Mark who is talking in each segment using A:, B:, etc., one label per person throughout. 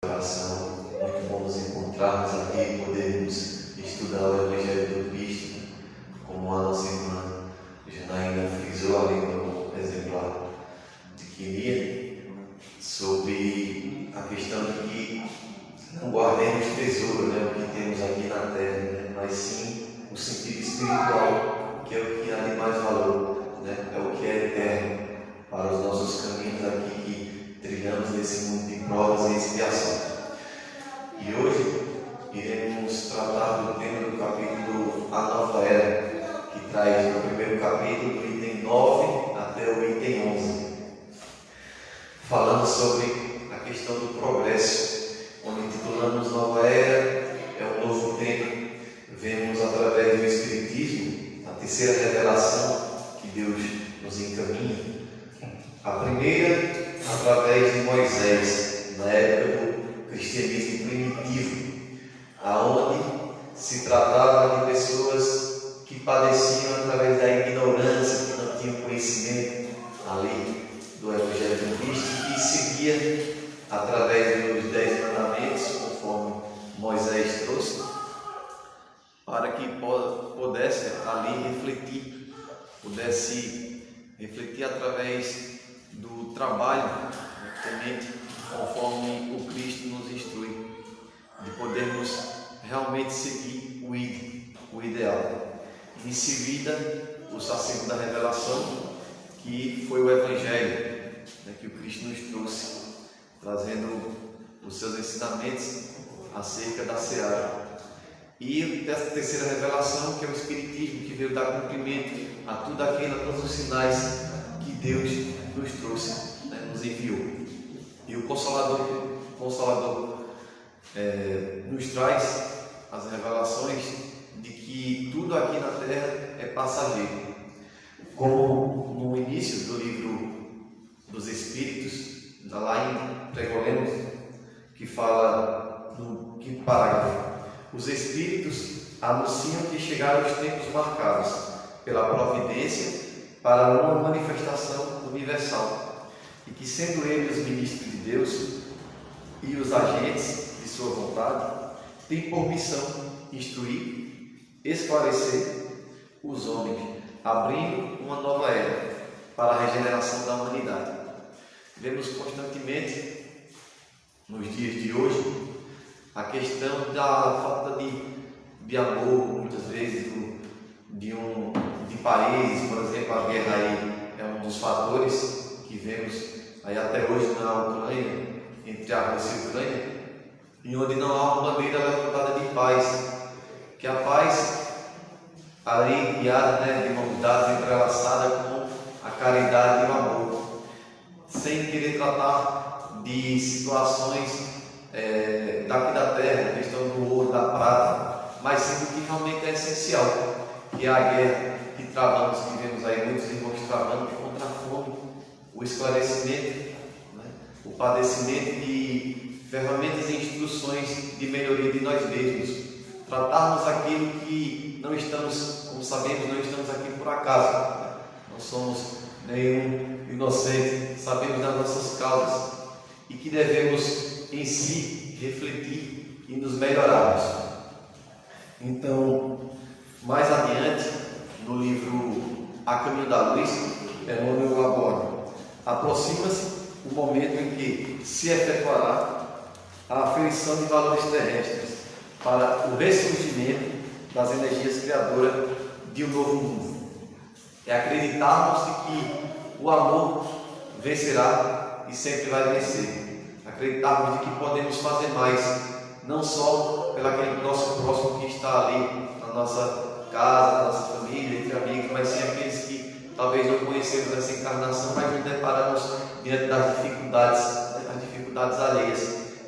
A: Oração, muito bom nos encontrarmos aqui e podermos estudar o Evangelho do Cristo, como a nossa irmã Janaína frisou ali no exemplar de Quiria, sobre a questão de que não guardemos tesouro, o que temos aqui na terra, mas sim o sentido espiritual, que é o que há de mais valor, é o que é eterno para os nossos caminhos aqui que trilhamos nesse mundo de provas e expiação. E hoje iremos tratar do tema do capítulo A Nova Era, que traz no primeiro capítulo, do item 9 até o item 11, falando sobre a questão do progresso, onde intitulamos Nova Era, é um novo tempo. Vemos através do Espiritismo a terceira revelação que Deus nos encaminha. A primeira, através de Moisés, na época do cristianismo primitivo, aonde se tratava de pessoas que padeciam através da ignorância, que não tinham conhecimento ali do Evangelho de Cristo, e seguia através dos 10 mandamentos, conforme Moisés trouxe, para que pudesse ali pudesse refletir através do trabalho temente, conforme o Cristo nos instrui, de podermos realmente seguir o ideal. Em seguida, a segunda revelação, que foi o Evangelho, que o Cristo nos trouxe, trazendo os seus ensinamentos acerca da seara. E dessa terceira revelação, que é o Espiritismo, que veio dar cumprimento a tudo aquilo, a todos os sinais que Deus nos trouxe, nos enviou. E o Consolador nos traz as revelações de que tudo aqui na Terra é passageiro. Como no início do livro dos Espíritos, lá em Pregolemos, que fala no quinto parágrafo: os Espíritos anunciam que chegaram os tempos marcados pela providência para uma manifestação universal, e que, sendo eles os ministros de Deus e os agentes de sua vontade, têm por missão instruir, esclarecer os homens, abrindo uma nova era para a regeneração da humanidade. Vemos constantemente, nos dias de hoje, a questão da falta de amor, muitas vezes, de países. Por exemplo, a guerra aí é um dos fatores que vemos aí até hoje na Ucrânia, entre a Rússia e a Ucrânia, e onde não há uma bandeira levantada de paz, que a paz ali guiada, de mãos dadas, entrelaçada com a caridade e o amor, sem querer tratar de situações daqui da terra, questão do ouro, da prata, mas sim do que realmente é essencial, que é a guerra que travamos, que vemos aí muitos irmãos travando contra a fome, o esclarecimento, o padecimento de ferramentas e instruções de melhoria de nós mesmos, tratarmos aquilo que não estamos, como sabemos, não estamos aqui por acaso, não somos nenhum inocente, sabemos das nossas causas e que devemos em si refletir e nos melhorarmos. Então, mais adiante, no livro A Caminho da Luz, Emmanuel aborda: aproxima-se o momento em que se efetuará a aferição de valores terrestres para o ressurgimento das energias criadoras de um novo mundo. É acreditarmos de que o amor vencerá e sempre vai vencer. Acreditarmos de que podemos fazer mais, não só pelo aquele nosso próximo que está ali na nossa casa, na nossa família, entre amigos, mas sim aqueles que talvez não conhecemos essa encarnação, mas nos deparamos diante das dificuldades alheias,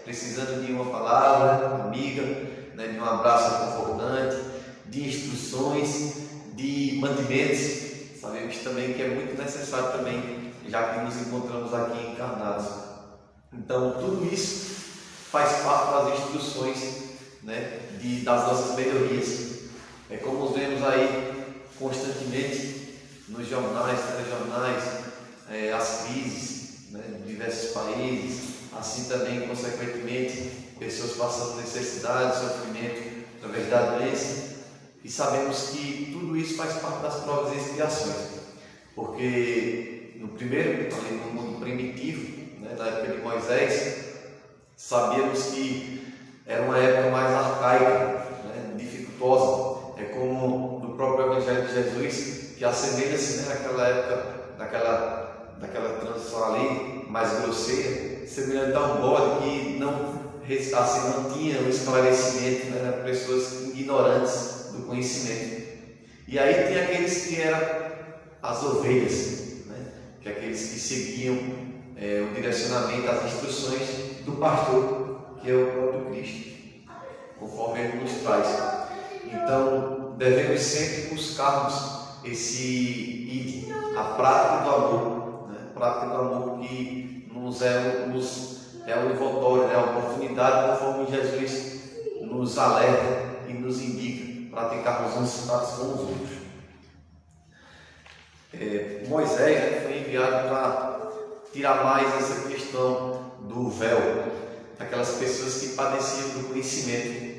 A: precisando de uma palavra amiga, de um abraço confortante, de instruções, de mantimentos. Sabemos também que é muito necessário também, já que nos encontramos aqui encarnados. Então, tudo isso faz parte das instruções, das nossas melhorias. É como vemos aí constantemente nos jornais, telejornais, as crises, em diversos países, assim também, consequentemente, pessoas passando necessidade, sofrimento através da doença, e sabemos que tudo isso faz parte das provas e expiações, porque no primeiro, ali no mundo primitivo, né, da época de Moisés, sabíamos que era uma época mais arcaica, né, dificultosa. É como no próprio Evangelho de Jesus, que assemelha-se, né, naquela época, daquela transição ali, mais grosseira, semelhante a um bode que não tinha o esclarecimento, né, pessoas ignorantes do conhecimento. E aí tem aqueles que eram as ovelhas, né, que aqueles que seguiam o direcionamento, as instruções do pastor, que é o próprio Cristo, conforme ele nos traz. Então, devemos sempre buscarmos a prática do amor, né? A prática do amor que nos é o envoltório, né? A oportunidade, conforme Jesus nos alerta e nos indica, praticarmos uns com os outros. Moisés, né, foi enviado para tirar mais essa questão do véu, daquelas pessoas que padeciam do conhecimento.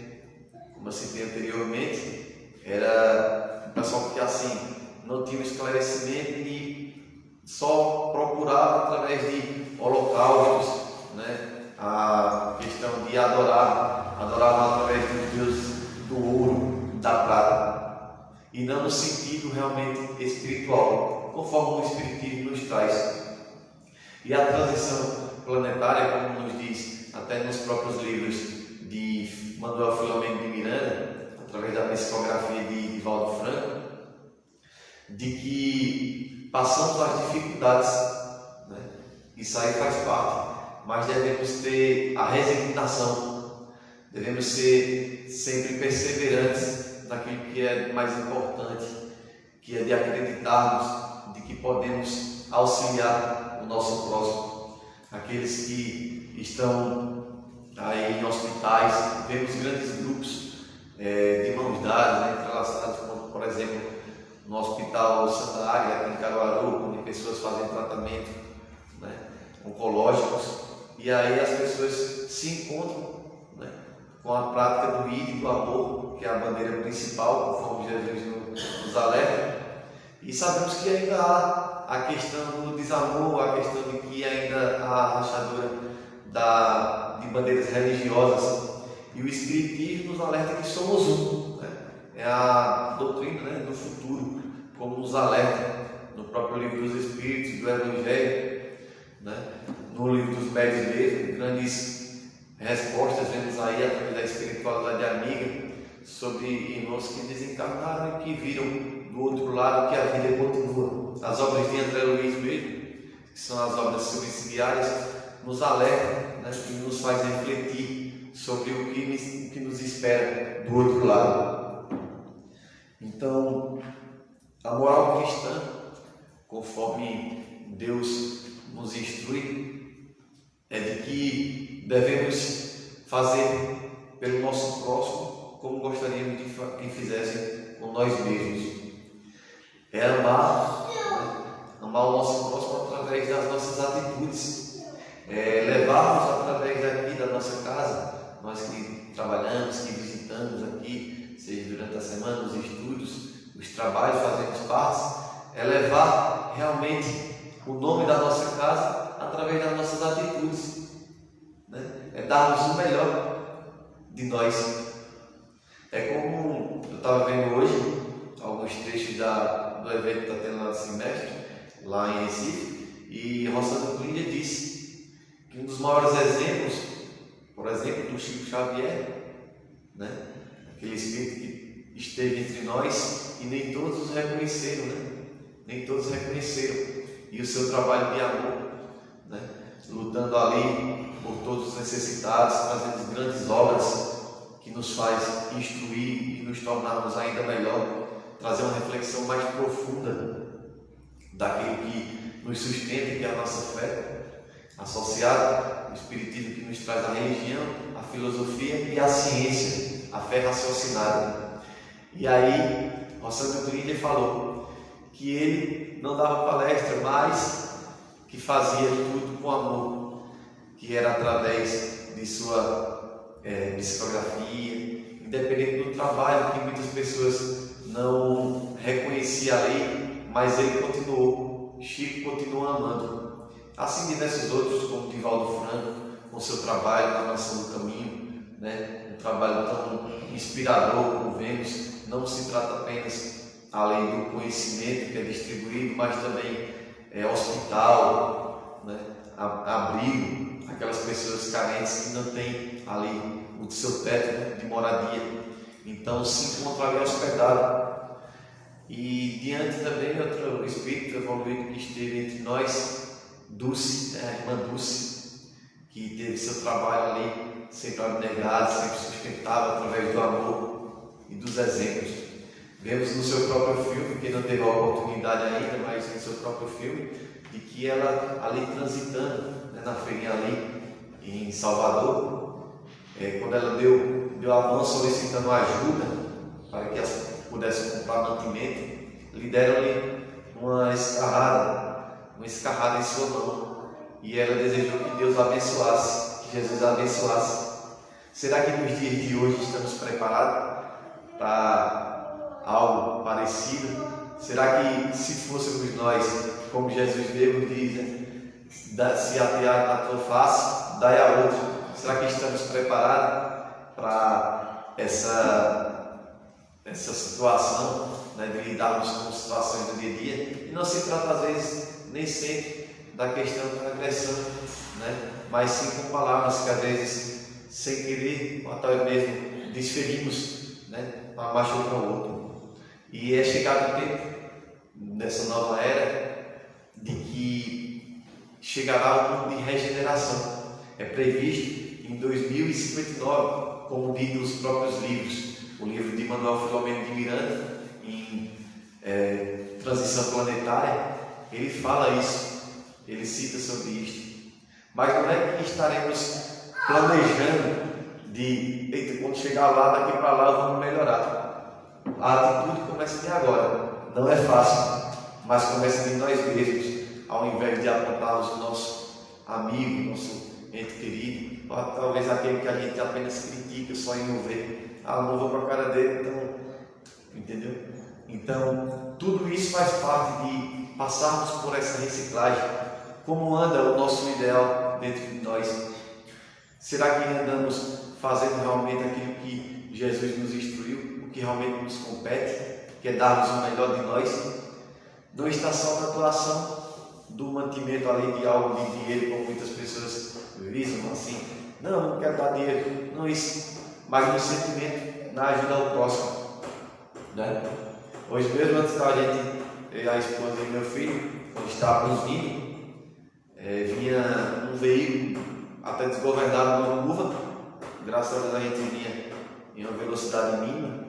A: Como eu citei anteriormente, era o pessoal que assim não tinha esclarecimento e só procurava através de holocaustos, né, a questão de adoravam através do Deus do ouro, da prata, e não no sentido realmente espiritual, conforme o Espiritismo nos traz. E a transição planetária, como nos diz até nos próprios livros de Manuel Filomeno de Miranda, através da psicografia de Divaldo Franco, de que passamos as dificuldades, né? Isso aí faz parte, mas devemos ter a resignação, devemos ser sempre perseverantes naquilo que é mais importante, que é de acreditarmos de que podemos auxiliar o nosso próximo, aqueles que estão aí em hospitais. Vemos grandes grupos de mãos dadas, né, entrelaçados, como por exemplo no Hospital Santa Águia, aqui em Caruaru, onde pessoas fazem tratamento, né, oncológicos, e aí as pessoas se encontram, né, com a prática do ID, do amor, que é a bandeira principal, conforme Jesus nos alerta, e sabemos que ainda há a questão do desamor, a questão de que ainda há a rachadura de bandeiras religiosas, e o Espiritismo nos alerta que somos um, né? É a doutrina, né, do futuro, como nos alerta no próprio livro dos Espíritos, do Evangelho, né? No livro dos Médios mesmo, grandes respostas vemos aí através da espiritualidade amiga sobre irmãos que desencarnaram e que viram do outro lado que a vida continua. As obras de André Luiz mesmo, que são as obras subsidiárias, nos alertam, né, e nos faz refletir sobre o que nos espera do outro lado. Então, a moral cristã, conforme Deus nos instrui, é de que devemos fazer pelo nosso próximo como gostaríamos que fizessem com nós mesmos. É amar, né? Amar o nosso próximo através das nossas atitudes, levarmos através daqui da nossa casa, nós que trabalhamos, que visitamos aqui, seja durante a semana, os estudos, os trabalhos, fazemos parte, é levar realmente o nome da nossa casa através das nossas atitudes, né? É darmos o melhor de nós. É como eu estava vendo hoje alguns trechos do evento que está tendo lá no semestre, lá em Recife, e Rossano Clínia disse que um dos maiores exemplos, por exemplo, do Chico Xavier, né? Aquele espírito que esteve entre nós e nem todos os reconheceram, né? Nem todos reconheceram. E o seu trabalho de amor, né? Lutando ali por todos os necessitados, trazendo grandes obras que nos faz instruir e nos tornarmos ainda melhor, trazer uma reflexão mais profunda daquilo que nos sustenta, que é a nossa fé, associado ao Espiritismo, que nos traz a religião, a filosofia e a ciência, a fé raciocinada. E aí, Rossano Clínia falou que ele não dava palestra, mas que fazia tudo com amor, que era através de sua psicografia, independente do trabalho, que muitas pessoas não reconheciam a lei, mas ele continuou, Chico continua amando. Assim diversos outros, como Divaldo Franco, com seu trabalho na Nação do Caminho, né? Um trabalho tão inspirador como vemos. Não se trata apenas, além do conhecimento que é distribuído, mas também hospital, né? Abrigo, aquelas pessoas carentes que não têm ali o seu teto de moradia, então se encontram ali hospedados. E diante também outro espírito evoluído que esteve entre nós, Dulce, a irmã Dulce, que teve seu trabalho ali sempre abnegado, sempre sustentado através do amor e dos exemplos. Vemos no seu próprio filme, que não teve a oportunidade ainda, mas no seu próprio filme, de que ela ali transitando, né, na feirinha ali em Salvador, quando ela deu a mão solicitando ajuda para que elas pudessem comprar mantimento, lhe deram-lhe uma escarrada em sua mão, e ela desejou que Deus abençoasse, que Jesus a abençoasse. Será que nos dias de hoje estamos preparados para algo parecido? Será que se fôssemos nós, como Jesus mesmo diz, né, se atear na tua face, dai a outra? Será que estamos preparados para essa situação, né, de lidarmos com situações do dia a dia? E não se trata às vezes, nem sempre, da questão da agressão, né, mas sim com palavras que às vezes, sem querer, ou até mesmo desferimos, né, para machucar o outro. E é chegado o tempo dessa nova era de que chegará o mundo de regeneração. É previsto em 2059, como diz nos próprios livros. O livro de Manuel Filomeno de Miranda, em Transição Planetária, ele fala isso, ele cita sobre isto. Mas não é que estaremos planejando de, quando chegar lá, daqui para lá, vamos melhorar. A atitude começa de agora. Não é fácil, mas começa de nós mesmos. Ao invés de apontarmos o nosso amigo, nosso ente querido, ou talvez aquele que a gente apenas critica só em não ver. Não vou para a cara dele, então, entendeu? Então, tudo isso faz parte de passarmos por essa reciclagem. Como anda o nosso ideal dentro de nós? Será que andamos fazendo realmente aquilo que Jesus nos instruiu, o que realmente nos compete, que é darmos o melhor de nós? Não está só na doação do mantimento ali de algo de dinheiro, como muitas pessoas visam assim. Não quero dar dinheiro, não isso, mas no sentimento, na ajuda ao próximo, né? Hoje mesmo, antes da gente, eu, a esposa e meu filho, quando estávamos vindo, vinha um veículo até desgovernado numa curva. Graças a Deus a gente vinha em uma velocidade mínima,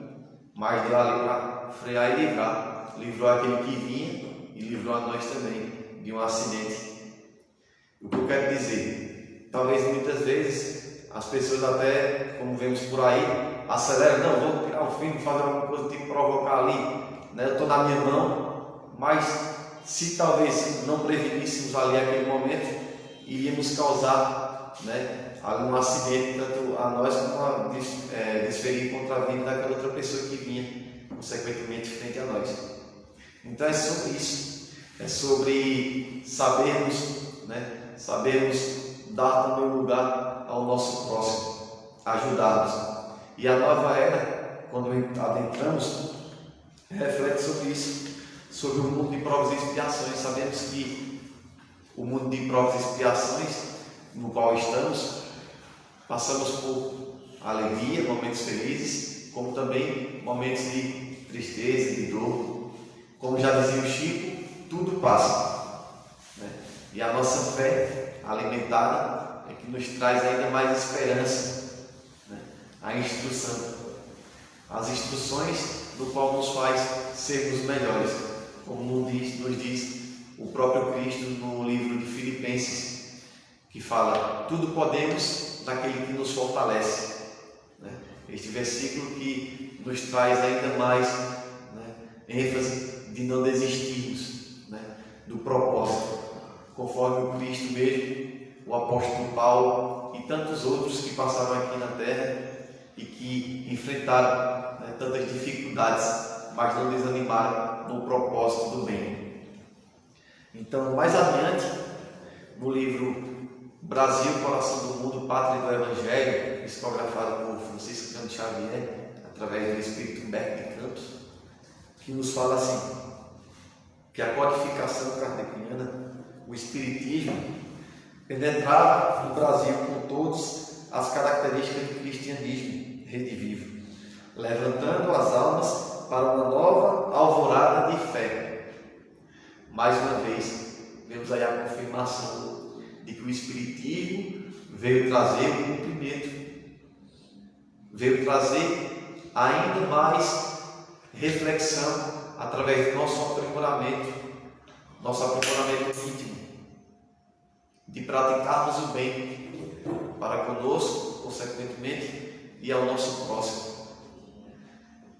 A: mas deu ali para frear e livrar. Livrou aquele que vinha e livrou a nós também de um acidente. O que eu quero dizer? Talvez muitas vezes as pessoas até, como vemos por aí, aceleram. Não, vou tirar o filho, fazer alguma coisa, tipo provocar ali, né? Eu estou na minha mão, mas se talvez não preveníssemos ali aquele momento, iríamos causar, né, algum acidente, tanto a nós como a desferir contra a vida daquela outra pessoa que vinha, consequentemente, frente a nós. Então é sobre isso, é sobre sabermos, né, dar também lugar ao nosso próximo, ajudá-los. E a nova era, quando adentramos, reflete sobre isso, sobre o mundo de provas e expiações. Sabemos que o mundo de provas e expiações no qual estamos, passamos por alegria, momentos felizes, como também momentos de tristeza, de dor. Como já dizia o Chico, tudo passa, né? E a nossa fé alimentada é que nos traz ainda mais esperança, né? A instrução, as instruções do qual nos faz sermos melhores, como nos diz o próprio Cristo no livro de Filipenses, que fala: tudo podemos naquele que nos fortalece, né? Este versículo que nos traz ainda mais, né, ênfase de não desistirmos, né, do propósito, conforme o Cristo mesmo o apóstolo Paulo e tantos outros que passaram aqui na terra e que enfrentaram, né, tantas dificuldades, mas não desanimaram no propósito do bem. Então, mais adiante, no livro Brasil, Coração do Mundo, Pátria do Evangelho, psicografado por Francisco Cândido Xavier, através do Espírito Humberto de Campos, que nos fala assim, que a codificação kardeciana, o Espiritismo, penetrava no Brasil com todas as características do cristianismo redivivo, levantando as almas para uma nova alvorada de fé. Mais uma vez, vemos aí a confirmação de que o Espiritismo veio trazer o cumprimento, veio trazer ainda mais reflexão através do nosso aprimoramento íntimo, de praticarmos o bem para conosco, consequentemente, e ao nosso próximo,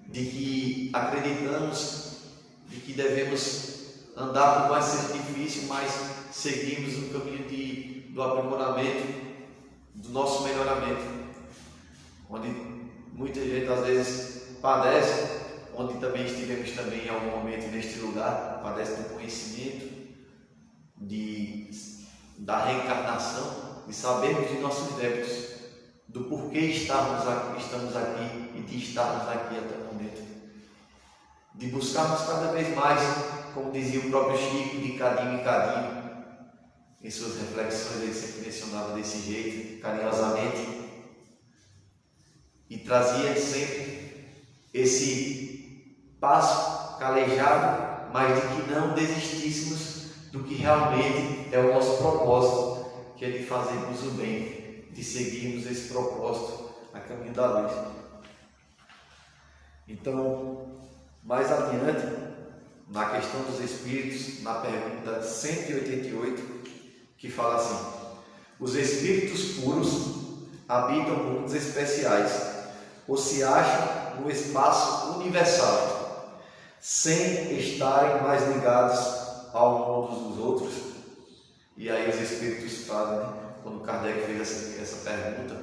A: de que acreditamos de que devemos andar por mais ser difícil, mas seguimos o caminho do aprimoramento, do nosso melhoramento, onde muita gente às vezes padece, onde também estivemos também em algum momento neste lugar, padece do conhecimento, da reencarnação, de sabermos de nossos débitos, do porquê estamos aqui e de estarmos aqui até o momento, de buscarmos cada vez mais, como dizia o próprio Chico, de cadinho em cadinho, em suas reflexões ele sempre mencionava desse jeito, carinhosamente, e trazia sempre esse passo calejado, mas de que não desistíssemos do que realmente é o nosso propósito, que é de fazermos o bem, de seguirmos esse propósito a caminho da luz. Então, mais adiante, na questão dos espíritos, na pergunta 188, que fala assim: os espíritos puros habitam mundos especiais, ou se acham no espaço universal, sem estarem mais ligados ao mundo dos outros. E aí os espíritos fazem, né? Quando Kardec fez essa pergunta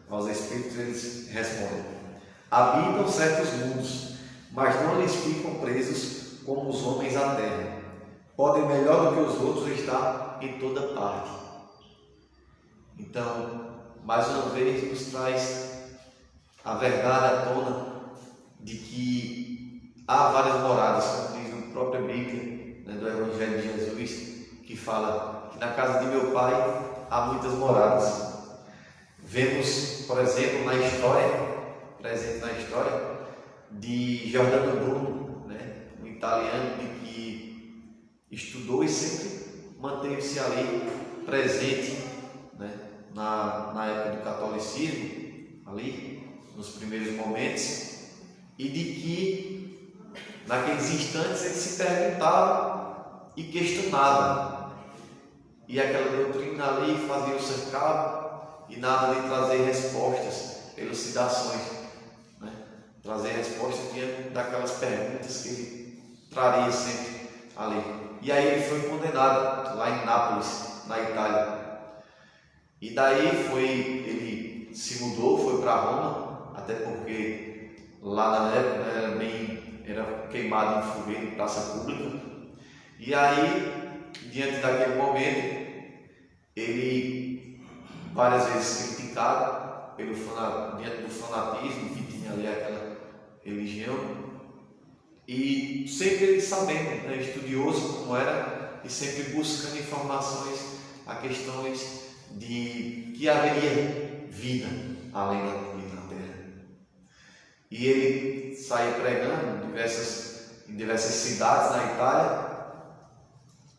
A: aos espíritos, eles respondem: habitam certos mundos, mas não lhes ficam presos como os homens à terra. Podem melhor do que os outros estar em toda parte. Então, mais uma vez nos traz a verdade à tona de que há várias moradas, como diz a própria Bíblia, né, do Evangelho de Jesus, que fala que na casa de meu Pai há muitas moradas. Vemos, por exemplo, presente na história de Giordano Bruno, né, um italiano que estudou e sempre manteve-se ali presente, né, na época do catolicismo, ali nos primeiros momentos, e de que naqueles instantes ele se perguntava e questionava, e aquela doutrina ali fazia o seu cabo e nada de trazer respostas, elucidações, né? Trazer respostas diante daquelas perguntas que ele traria sempre ali. E aí ele foi condenado lá em Nápoles, na Itália. E daí ele se mudou, foi para Roma, até porque lá na época era queimado em fogueira em praça pública. E aí, diante daquele momento, ele várias vezes criticado diante do fanatismo que tinha ali aquela religião, e sempre ele sabendo, né, estudioso como era, e sempre buscando informações a questões de que haveria vida além da vida na Terra. E ele saía pregando em diversas cidades na Itália,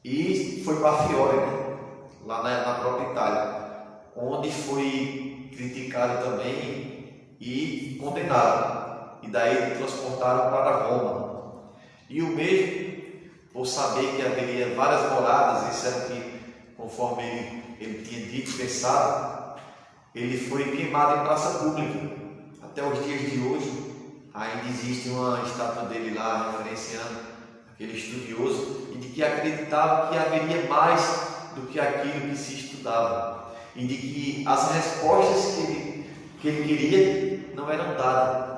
A: e foi para Fiore, né, lá na própria Itália, onde foi criticado também e condenado, e daí transportaram para Roma. E o mesmo, por saber que haveria várias moradas, isso era o que, conforme ele tinha dito, pensado, ele foi queimado em praça pública. Até os dias de hoje ainda existe uma estátua dele lá referenciando aquele estudioso, e de que acreditava que haveria mais do que aquilo que se estudava. e de que as respostas que ele queria não eram dadas,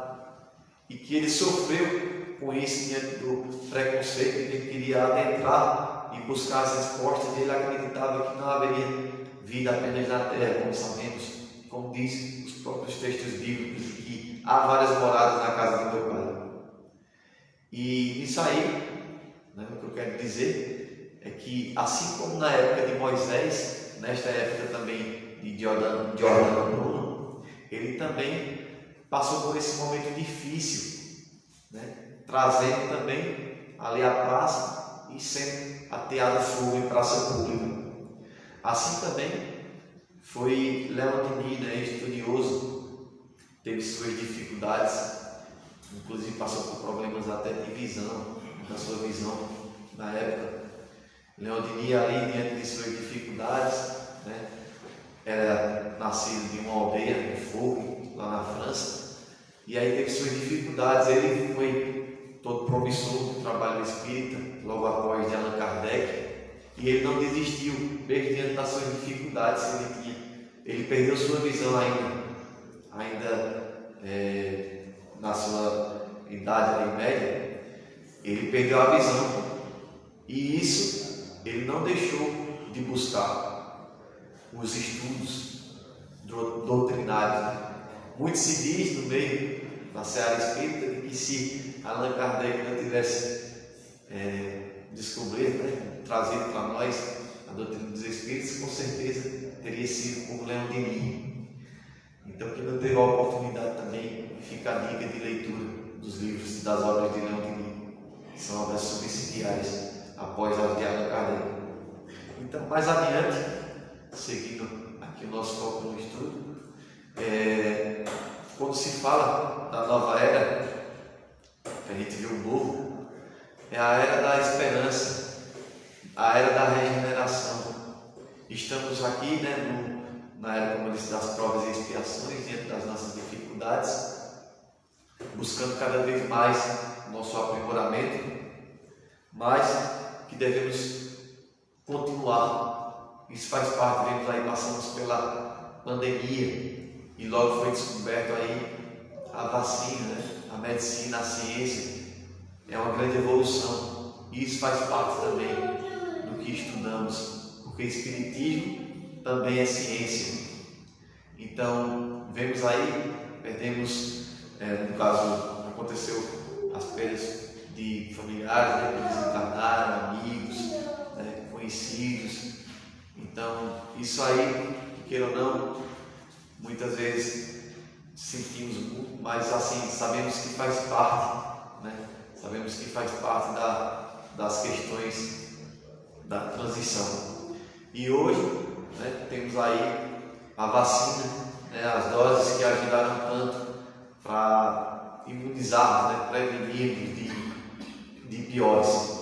A: e que ele sofreu com isso diante do preconceito. Ele queria adentrar e buscar as respostas, e ele acreditava que não haveria vida apenas na terra, como sabemos, como diz os próprios textos bíblicos, de que há várias moradas na casa do meu Pai. E isso aí, né, o que eu quero dizer é que, assim como na época de Moisés, nesta época também de Jordão Bruno, ele também passou por esse momento difícil, né, trazendo também ali a praça e sendo ateado fogo em praça pública. Assim também foi Leon Denis, né, estudioso, teve suas dificuldades, inclusive passou por problemas até de visão, da sua visão na época. Leon Denis, ali diante de suas dificuldades, né, era nascido de uma aldeia, em Fogo, lá na França, e aí teve suas dificuldades. Ele foi todo promissor do trabalho espírita, logo após de Allan Kardec, e ele não desistiu, mesmo diante das suas dificuldades. Ele perdeu sua visão ainda na sua idade média, ele perdeu a visão, e isso ele não deixou de buscar os estudos doutrinários. Muito se diz no meio da seara espírita de que se Allan Kardec não tivesse descobrido, né, trazido para nós a doutrina dos Espíritos, com certeza teria sido por Leon Denis. Então, quem não teve a oportunidade também, fica a dica de leitura dos livros e das obras de Leon Denis, são obras subsidiárias após as de Allan Kardec. Então, mais adiante, seguindo aqui o nosso foco no estudo, quando se fala da nova era, que a gente vê o novo, é a era da esperança, a era da regeneração. Estamos aqui, né, na era, como eu disse, das provas e expiações, diante das nossas dificuldades, buscando cada vez mais o nosso aprimoramento, mas que devemos continuar. Isso faz parte. Vemos aí, passamos pela pandemia e logo foi descoberto aí a vacina, né, a medicina, a ciência. É uma grande evolução, e isso faz parte também do que estudamos, porque Espiritismo também é ciência. Então, vemos aí, perdemos, no caso, aconteceu as perdas de familiares, né, que desencarnaram, amigos, né, conhecidos. Então, isso aí, queira ou não, muitas vezes sentimos muito, mas assim, sabemos que faz parte, né? Sabemos que faz parte das questões da transição. E hoje, né, temos aí a vacina, né, as doses que ajudaram tanto para imunizar, né, prevenir de piores.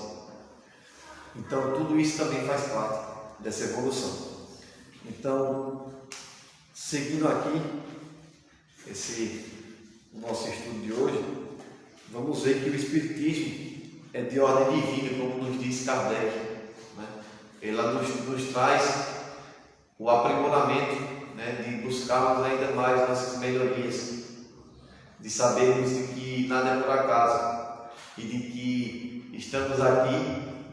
A: Então, tudo isso também faz parte dessa evolução. Então, seguindo aqui o nosso estudo de hoje, vamos ver que o Espiritismo é de ordem divina, como nos diz Kardec, né? Ele nos traz o aprimoramento, né, de buscarmos ainda mais nossas melhorias, de sabermos de que nada é por acaso e de que estamos aqui,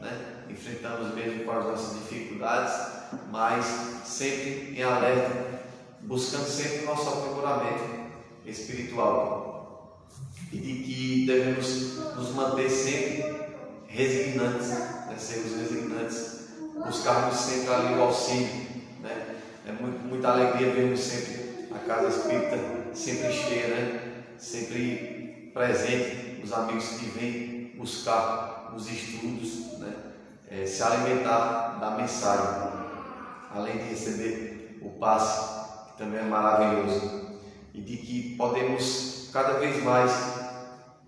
A: né, enfrentamos mesmo com as nossas dificuldades, mas sempre em alerta, buscando sempre o nosso aprimoramento espiritual. E de que devemos nos manter sempre resignantes, né? Sermos resignantes, buscarmos sempre ali o auxílio, né? É muita alegria vermos sempre a casa espírita sempre cheia, né? Sempre presente, os amigos que vêm buscar os estudos, né? Se alimentar da mensagem, além de receber o passe, que também é maravilhoso, e de que podemos cada vez mais,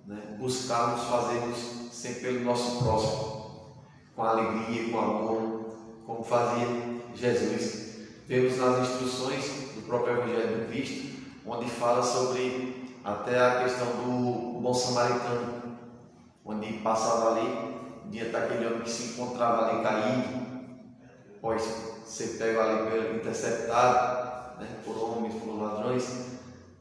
A: né, buscarmos fazermos sempre pelo nosso próximo, com alegria, com amor, como fazia Jesus. Vemos nas instruções do próprio Evangelho do Cristo, onde fala sobre até a questão do bom samaritano, onde passava ali diante daquele homem que se encontrava ali caído, após ser pego ali, interceptado, né, por homens, por ladrões,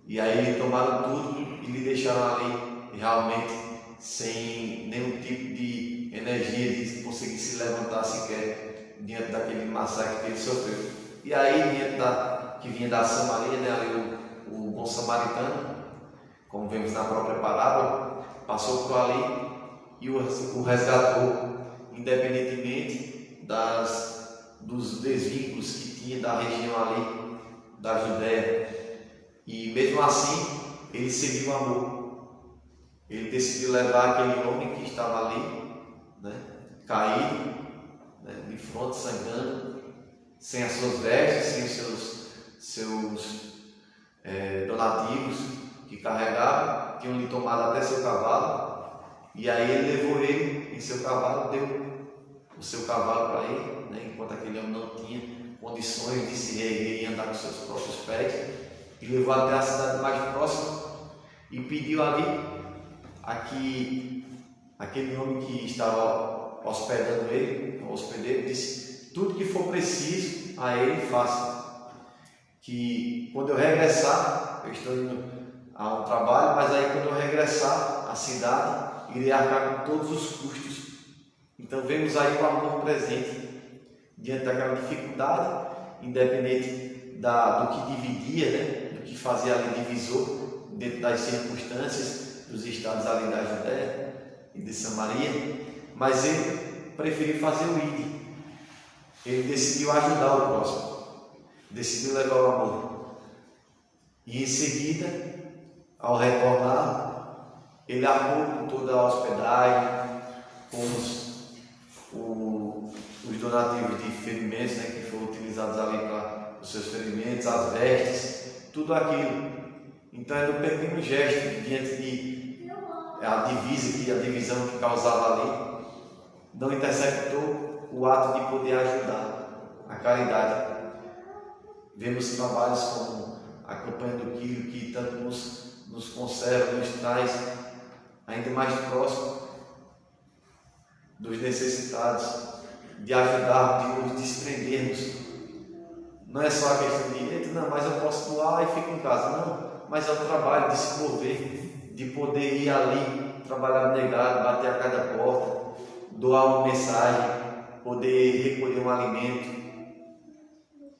A: e aí tomaram tudo e lhe deixaram ali realmente sem nenhum tipo de energia de conseguir se levantar sequer diante daquele massacre que ele sofreu. E aí, diante que vinha da Samaria, né, ali o bom samaritano, como vemos na própria parábola, passou por ali e o resgatou, independentemente dos desvínculos que tinha da região ali da Judéia. E mesmo assim, ele seguiu o amor. Ele decidiu levar aquele homem que estava ali, né, caído, né, de fronte, sangrando, sem as suas vestes, sem os seus donativos que carregava, tinham lhe tomado até seu cavalo. E aí ele levou ele em seu cavalo, deu o seu cavalo para ele, né, enquanto aquele homem não tinha condições de se erguer e andar com seus próprios pés, e levou até a cidade mais próxima e pediu ali aquele homem que estava hospedando ele, o hospedeiro, disse: tudo que for preciso a ele faça, que quando eu regressar, eu estou indo a um trabalho, mas aí quando eu regressar à cidade, irei arcar com todos os custos. Então vemos aí o amor presente diante daquela dificuldade, independente do que dividia, né, do que fazia ali divisor dentro das circunstâncias dos estados ali da Judéia e de Samaria, mas ele preferiu fazer o ID. Ele decidiu ajudar o próximo, decidiu levar o amor. E em seguida, ao retornar, ele arcou com toda a hospedagem, com os donativos de ferimentos, né, que foram utilizados ali para os seus ferimentos, as vestes, tudo aquilo. Então era um pequeno gesto diante de a divisão que causava ali, não interceptou o ato de poder ajudar, a caridade. Vemos trabalhos como a campanha do Quírio, que tanto nos conserva, nos traz ainda mais próximo dos necessitados, de ajudar, de nos desprendermos. Não é só a questão de, não, mas eu posso doar e fico em casa. Não, mas é o trabalho de se mover, de poder ir ali, trabalhar negado, bater a cada porta, doar uma mensagem, poder recolher um alimento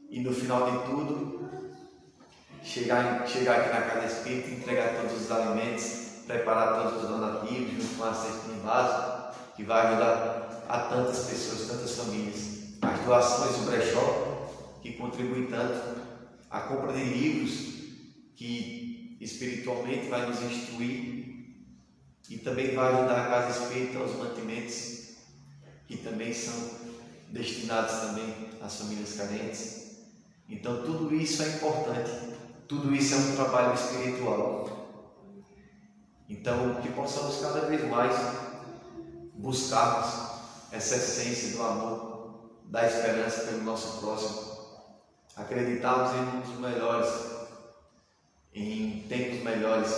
A: e no final de tudo, chegar aqui na casa espírita, entregar todos os alimentos, preparar todos os donativos, junto com a cesta básica, que vai ajudar a tantas pessoas, tantas famílias. As doações do brechó, que contribuem tanto, a compra de livros, que espiritualmente vai nos instruir e também vai ajudar a casa espírita aos mantimentos, que também são destinados também às famílias carentes. Então tudo isso é importante, tudo isso é um trabalho espiritual. Então que possamos cada vez mais buscarmos essa essência do amor, da esperança pelo nosso próximo, acreditarmos em mundos melhores, em tempos melhores,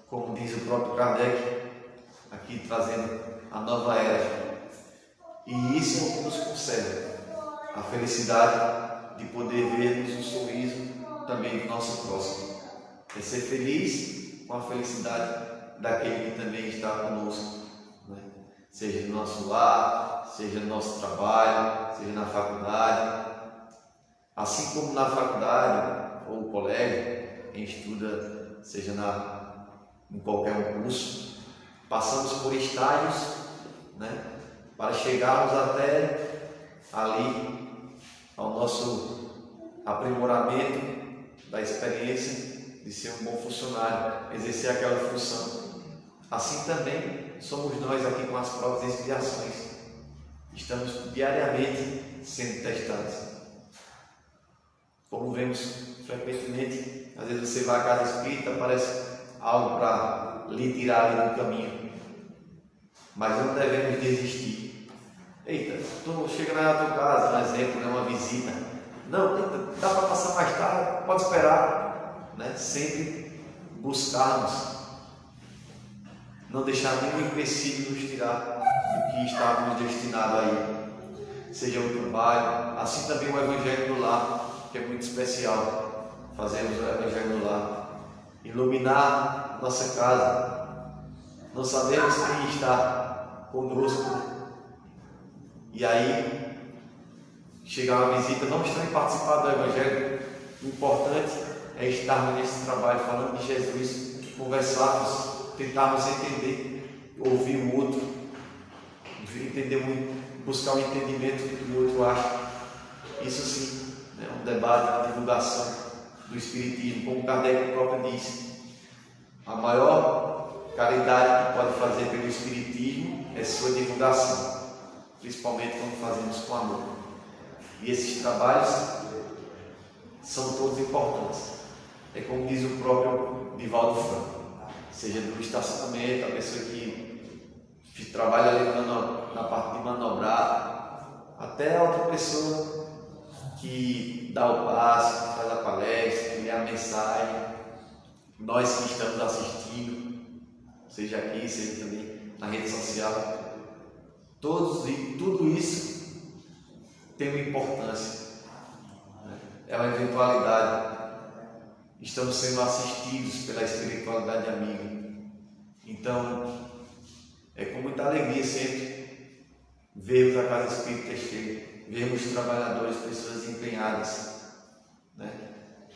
A: como diz o próprio Kardec, aqui trazendo a nova era. E isso é o que nos concede a felicidade de poder vermos o sorriso também do nosso próximo. É ser feliz com a felicidade daquele que também está conosco, né? Seja no nosso lar, seja no nosso trabalho, seja na faculdade. Assim como na faculdade ou colégio, quem estuda, seja em qualquer curso, passamos por estágios, né, para chegarmos até ali ao nosso aprimoramento da experiência de ser um bom funcionário, exercer aquela função. Assim também somos nós aqui com as provas e expiações. Estamos diariamente sendo testados. Como vemos frequentemente, às vezes você vai à casa espírita, parece algo para lhe tirar ali do caminho. Mas não devemos desistir. Eita, tu chega na tua casa, um exemplo, né, uma visita. Não, dá para passar mais tarde, pode esperar. Né? Sempre buscarmos não deixar nenhum empecilho nos tirar do que estávamos destinados aí. seja o trabalho, assim também o Evangelho do Lar, que é muito especial. Fazemos o Evangelho do Lar, iluminar nossa casa. Não sabemos quem está conosco, e aí chegar uma visita, não estão em participar do Evangelho. O importante é estarmos nesse trabalho, falando de Jesus, conversarmos, tentarmos entender, ouvir o outro, buscar o entendimento do que o outro acha. Isso sim, é um debate, uma divulgação do Espiritismo, como Kardec próprio disse. A maior caridade que pode fazer pelo Espiritismo é sua divulgação, principalmente quando fazemos com amor. E esses trabalhos são todos importantes. É como diz o próprio Divaldo Franco, seja do estacionamento, a pessoa que trabalha ali na parte de manobrar, até a outra pessoa que dá o passe, que faz a palestra, que lê a mensagem, nós que estamos assistindo, seja aqui, seja também na rede social, tudo isso tem uma importância, é uma eventualidade. Estamos sendo assistidos pela espiritualidade amiga. Então, é com muita alegria sempre vermos a casa espírita cheia, vermos trabalhadores, pessoas empenhadas,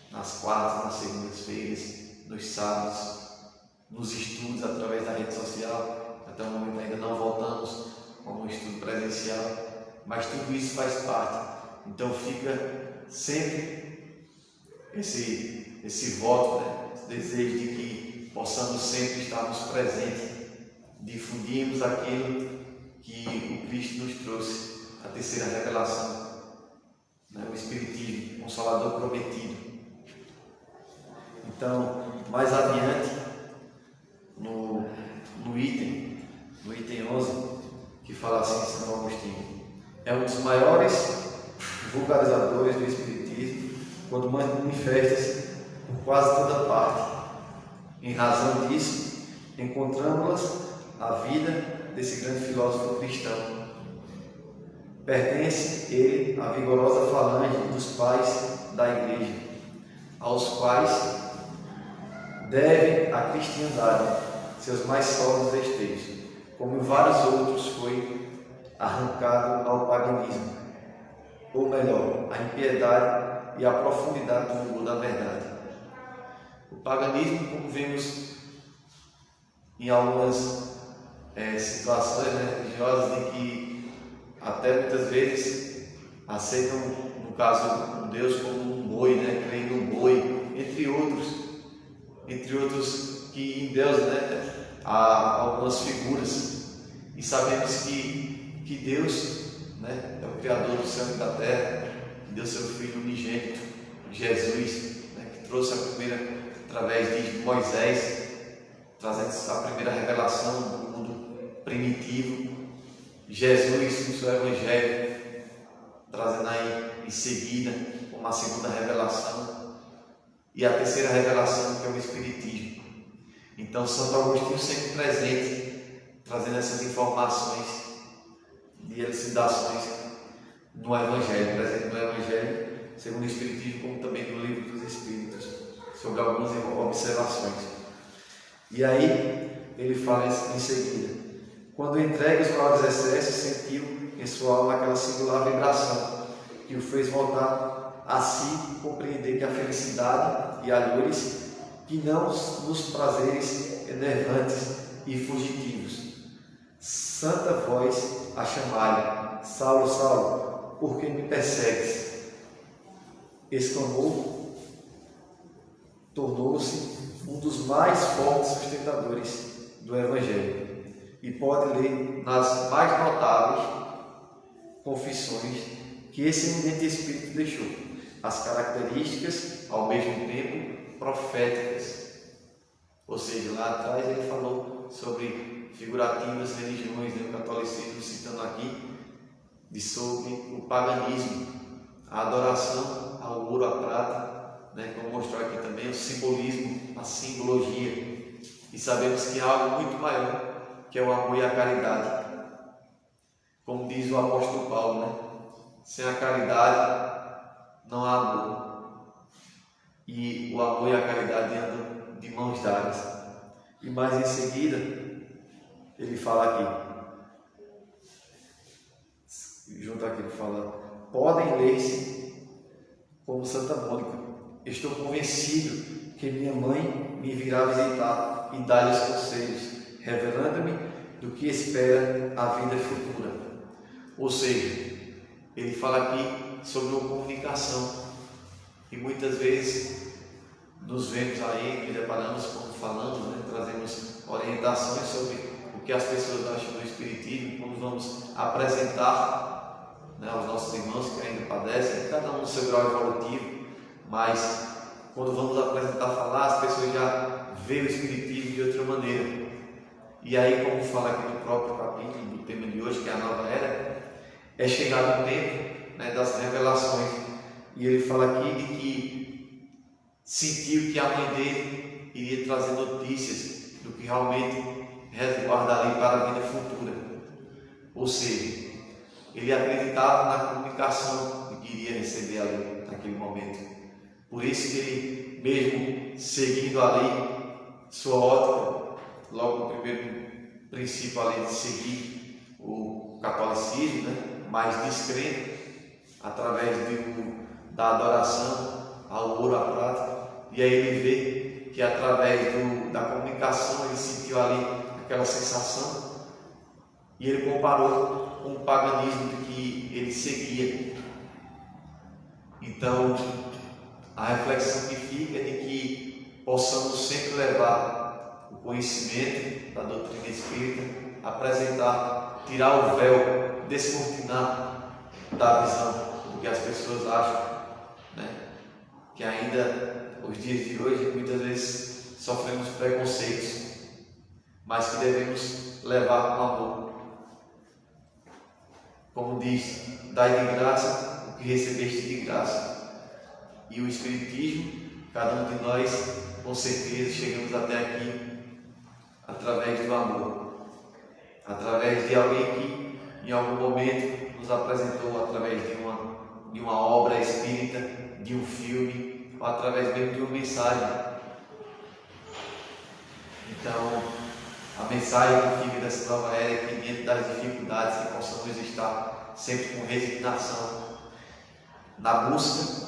A: nas quartas, nas segundas-feiras, nos sábados, nos estudos através da rede social. Até o momento ainda não voltamos com um estudo presencial, mas tudo isso faz parte. Então fica sempre esse voto, esse desejo de que possamos sempre estarmos presentes, difundirmos aquilo que o Cristo nos trouxe, a terceira revelação, o Espiritismo, Consolador prometido. Então, mais adiante, no item 11, que fala assim em Santo Agostinho, é um dos maiores vulgarizadores do Espiritismo, quando manifesta-se por quase toda parte. Em razão disso, encontramos-las a vida desse grande filósofo cristão. Pertence ele à vigorosa falange dos pais da Igreja, aos quais deve a cristandade seus mais sólidos esteios, como em vários outros foi arrancado ao paganismo, ou melhor, a impiedade e a profundidade do mundo da verdade. O paganismo, como vemos em algumas situações religiosas, de que até muitas vezes aceitam, no caso, um Deus como um boi, creem no boi, entre outros que em Deus há algumas figuras, e sabemos que Deus é o Criador do céu e da terra, que deu seu Filho unigênito, Jesus, que trouxe a primeira, através de Moisés, trazendo a primeira revelação do mundo primitivo. Jesus, no seu Evangelho, trazendo aí em seguida uma segunda revelação, e a terceira revelação, que é o Espiritismo. Então, Santo Agostinho sempre presente, trazendo essas informações de elucidações no Evangelho, presente no Evangelho, segundo o Espiritismo, como também no Livro dos Espíritos, sobre algumas observações. E aí, ele fala em seguida: quando entregue os maiores excessos, sentiu em sua alma aquela singular vibração que o fez voltar a si e compreender que a felicidade e alhures que não nos prazeres enervantes e fugitivos. Santa voz a chamar-lhe: Saulo, Saulo, por que me persegues? Exclamou, tornou-se um dos mais fortes sustentadores do Evangelho, e pode ler nas mais notáveis confissões que esse eminente Espírito deixou as características, ao mesmo tempo, proféticas. Ou seja, lá atrás ele falou sobre figurativas religiões, o catolicismo, citando aqui, sobre o paganismo, a adoração ao ouro, à prata, como mostrou aqui também, o simbolismo, a simbologia. E sabemos que há algo muito maior, que é o amor e a caridade. Como diz o apóstolo Paulo, Sem a caridade não há amor. E o amor e a caridade andam de mãos dadas. E mais em seguida, ele fala aqui, junto aqui ele fala: podem ler-se como Santa Mônica. Estou convencido que minha mãe me virá visitar e dar-lhe os conselhos, revelando-me do que espera a vida futura. Ou seja, ele fala aqui sobre uma comunicação. E muitas vezes nos vemos aí, nos deparamos quando falamos, trazemos orientações sobre o que as pessoas acham do Espiritismo, quando vamos apresentar aos nossos irmãos que ainda padecem, cada um no seu grau evolutivo, mas quando vamos apresentar, falar, as pessoas já veem o Espiritismo de outra maneira. E aí, como fala aqui no próprio capítulo do tema de hoje, que é a nova era, é chegado o tempo das revelações. E ele fala aqui de que sentiu que a mãe dele iria trazer notícias do que realmente resguarda ali para a vida futura. Ou seja, ele acreditava na comunicação que iria receber ali naquele momento. Por isso que ele, mesmo seguindo ali sua ótica, logo no primeiro princípio ali de seguir o catolicismo, mais descrente, através da adoração ao ouro, à prata, e aí ele vê que através da comunicação ele sentiu ali aquela sensação, e ele comparou com o paganismo que ele seguia. Então, a reflexão que fica é de que possamos sempre levar o conhecimento da doutrina espírita, apresentar, tirar o véu, descortinar da visão do que as pessoas acham, que ainda, os dias de hoje, muitas vezes sofremos preconceitos, mas que devemos levar com amor. Como diz: dai de graça o que recebeste de graça. E o Espiritismo, cada um de nós, com certeza, chegamos até aqui através do amor, através de alguém que em algum momento nos apresentou, através de uma obra espírita, de um filme, ou através mesmo de uma mensagem. Então, a mensagem que fica dessa nova era é que, diante das dificuldades, que possamos estar sempre com resignação na busca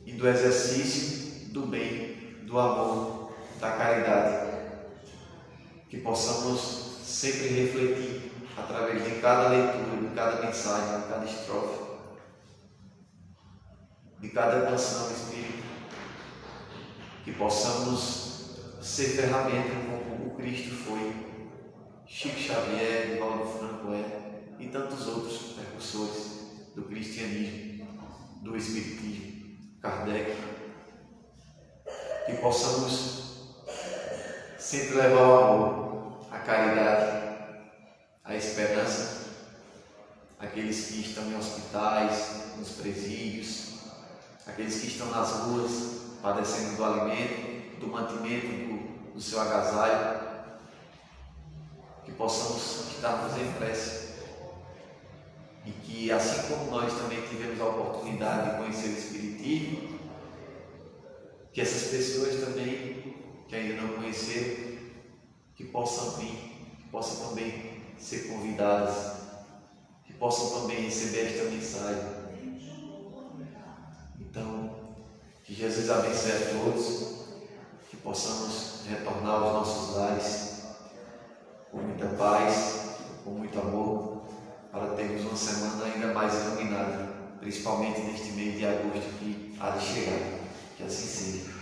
A: e do exercício do bem, do amor, da caridade. Que possamos sempre refletir através de cada leitura, de cada mensagem, de cada estrofe, de cada canção espírita, que possamos ser ferramenta como o Cristo foi, Chico Xavier, Divaldo Franco e tantos outros precursores do cristianismo, do espiritismo, Kardec. Que possamos sempre levar o amor, a caridade, a esperança, aqueles que estão em hospitais, nos presídios, aqueles que estão nas ruas padecendo do alimento, do mantimento do seu agasalho, que possamos estarmos em prece e que, assim como nós também tivemos a oportunidade de conhecer o Espiritismo, que essas pessoas também, que ainda não conheceram, que possam vir, que possam também ser convidadas, que possam também receber esta mensagem. Então, que Jesus abençoe a todos, que possamos retornar aos nossos lares com muita paz, com muito amor, para termos uma semana ainda mais iluminada, principalmente neste mês de agosto que há de chegar. Que assim seja.